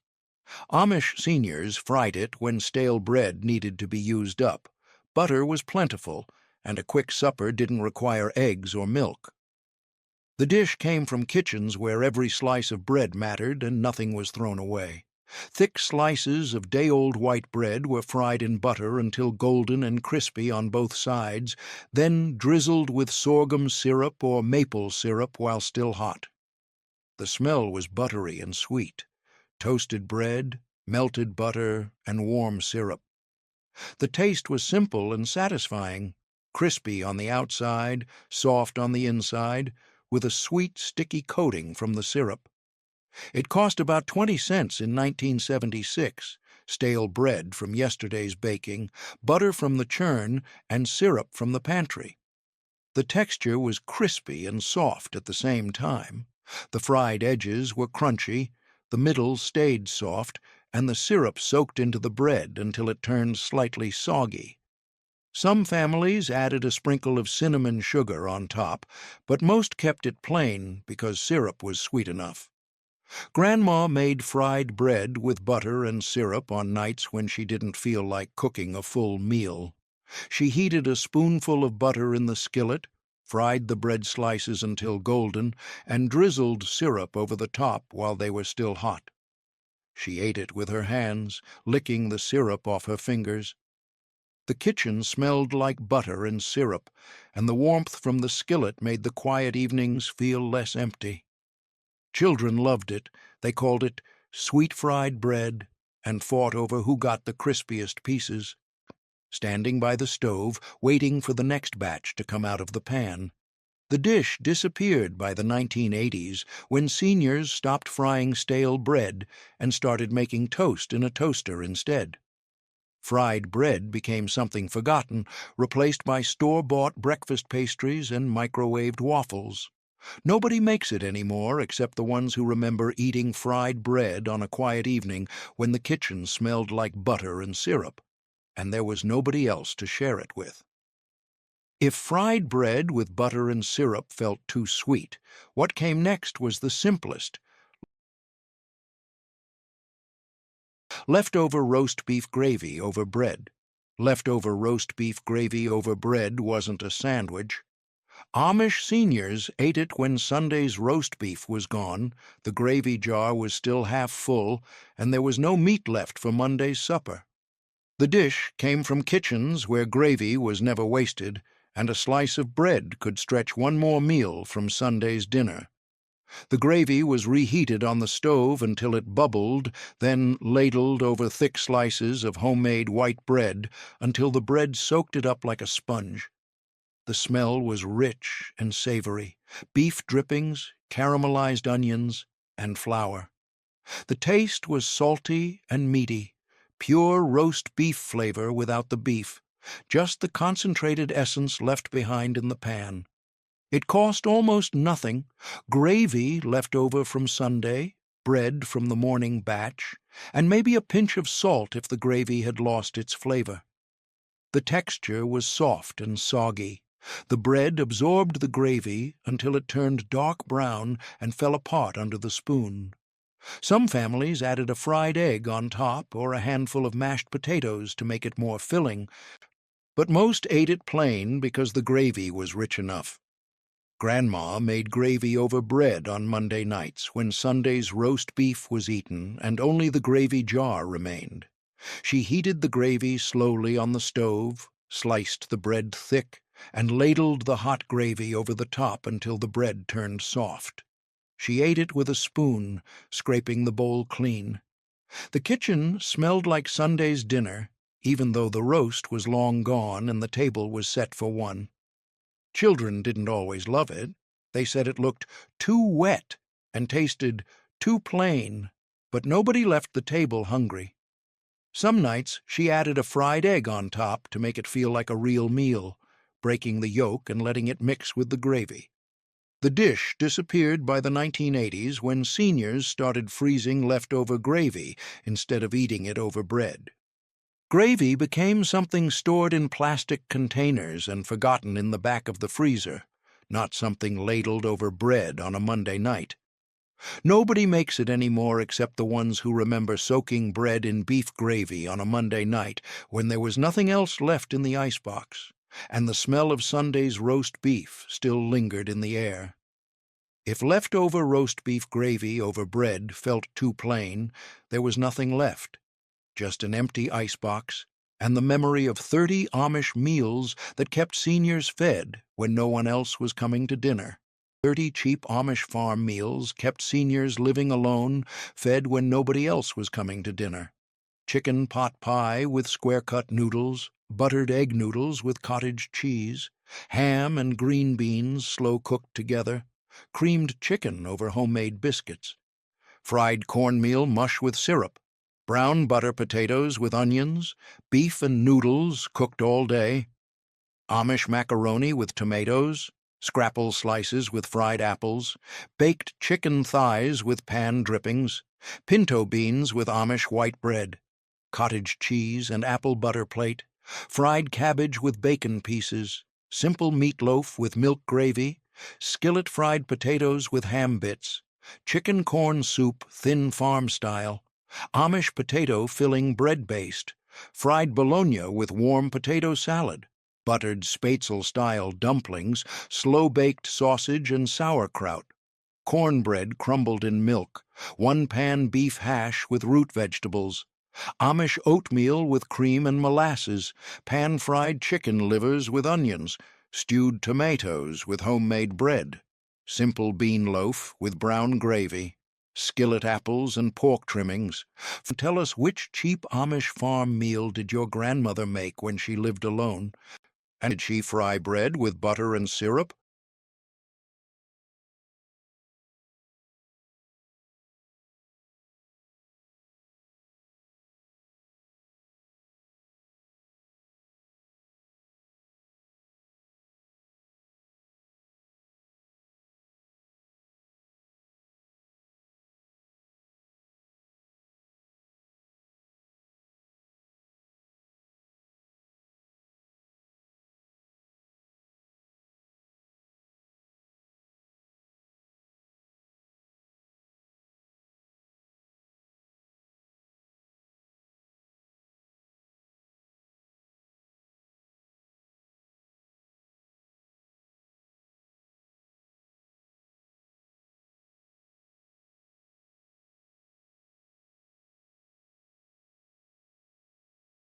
Amish seniors fried it when stale bread needed to be used up. Butter was plentiful, and a quick supper didn't require eggs or milk. The dish came from kitchens where every slice of bread mattered and nothing was thrown away. Thick slices of day-old white bread were fried in butter until golden and crispy on both sides, then drizzled with sorghum syrup or maple syrup while still hot. The smell was buttery and sweet. Toasted bread, melted butter, and warm syrup. The taste was simple and satisfying, crispy on the outside, soft on the inside, with a sweet, sticky coating from the syrup. It cost about 20 cents in 1976, stale bread from yesterday's baking, butter from the churn, and syrup from the pantry. The texture was crispy and soft at the same time. The fried edges were crunchy, the middle stayed soft, and the syrup soaked into the bread until it turned slightly soggy. Some families added a sprinkle of cinnamon sugar on top, but most kept it plain because syrup was sweet enough. Grandma made fried bread with butter and syrup on nights when she didn't feel like cooking a full meal. She heated a spoonful of butter in the skillet, fried the bread slices until golden, and drizzled syrup over the top while they were still hot. She ate it with her hands, licking the syrup off her fingers. The kitchen smelled like butter and syrup, and the warmth from the skillet made the quiet evenings feel less empty. Children loved it. They called it sweet fried bread and fought over who got the crispiest pieces, standing by the stove, waiting for the next batch to come out of the pan. The dish disappeared by the 1980s when seniors stopped frying stale bread and started making toast in a toaster instead. Fried bread became something forgotten, replaced by store-bought breakfast pastries and microwaved waffles. Nobody makes it anymore except the ones who remember eating fried bread on a quiet evening when the kitchen smelled like butter and syrup, and there was nobody else to share it with. If fried bread with butter and syrup felt too sweet, what came next was the simplest. Leftover roast beef gravy over bread. Leftover roast beef gravy over bread wasn't a sandwich. Amish seniors ate it when Sunday's roast beef was gone, the gravy jar was still half full, and there was no meat left for Monday's supper. The dish came from kitchens where gravy was never wasted, and a slice of bread could stretch one more meal from Sunday's dinner. The gravy was reheated on the stove until it bubbled, then ladled over thick slices of homemade white bread until the bread soaked it up like a sponge. The smell was rich and savory, beef drippings, caramelized onions, and flour. The taste was salty and meaty, pure roast beef flavor without the beef, just the concentrated essence left behind in the pan. It cost almost nothing, gravy left over from Sunday, bread from the morning batch, and maybe a pinch of salt if the gravy had lost its flavor. The texture was soft and soggy. The bread absorbed the gravy until it turned dark brown and fell apart under the spoon. Some families added a fried egg on top or a handful of mashed potatoes to make it more filling, but most ate it plain because the gravy was rich enough. Grandma made gravy over bread on Monday nights when Sunday's roast beef was eaten and only the gravy jar remained. She heated the gravy slowly on the stove, sliced the bread thick, and ladled the hot gravy over the top until the bread turned soft. She ate it with a spoon, scraping the bowl clean. The kitchen smelled like Sunday's dinner, even though the roast was long gone and the table was set for one. Children didn't always love it. They said it looked too wet and tasted too plain, but nobody left the table hungry. Some nights she added a fried egg on top to make it feel like a real meal, breaking the yolk and letting it mix with the gravy. The dish disappeared by the 1980s when seniors started freezing leftover gravy instead of eating it over bread. Gravy became something stored in plastic containers and forgotten in the back of the freezer, not something ladled over bread on a Monday night. Nobody makes it anymore except the ones who remember soaking bread in beef gravy on a Monday night when there was nothing else left in the icebox, and the smell of Sunday's roast beef still lingered in the air. If leftover roast beef gravy over bread felt too plain, there was nothing left, just an empty icebox and the memory of 30 Amish meals that kept seniors fed when no one else was coming to dinner. 30 cheap Amish farm meals kept seniors living alone, fed when nobody else was coming to dinner. Chicken pot pie with square-cut noodles, buttered egg noodles with cottage cheese, ham and green beans slow-cooked together, creamed chicken over homemade biscuits, fried cornmeal mush with syrup, brown butter potatoes with onions, beef and noodles cooked all day, Amish macaroni with tomatoes, Scrapple slices with fried apples, baked chicken thighs with pan drippings, Pinto beans with Amish white bread, cottage cheese and apple butter plate, fried cabbage with bacon pieces, simple meatloaf with milk gravy, skillet fried potatoes with ham bits, chicken corn soup thin farm style, Amish potato filling bread-based, fried bologna with warm potato salad, buttered spaetzle-style dumplings, slow-baked sausage and sauerkraut, cornbread crumbled in milk, one-pan beef hash with root vegetables, Amish oatmeal with cream and molasses, pan-fried chicken livers with onions, stewed tomatoes with homemade bread, simple bean loaf with brown gravy, skillet apples and pork trimmings. Tell us, which cheap Amish farm meal did your grandmother make when she lived alone? And did she fry bread with butter and syrup,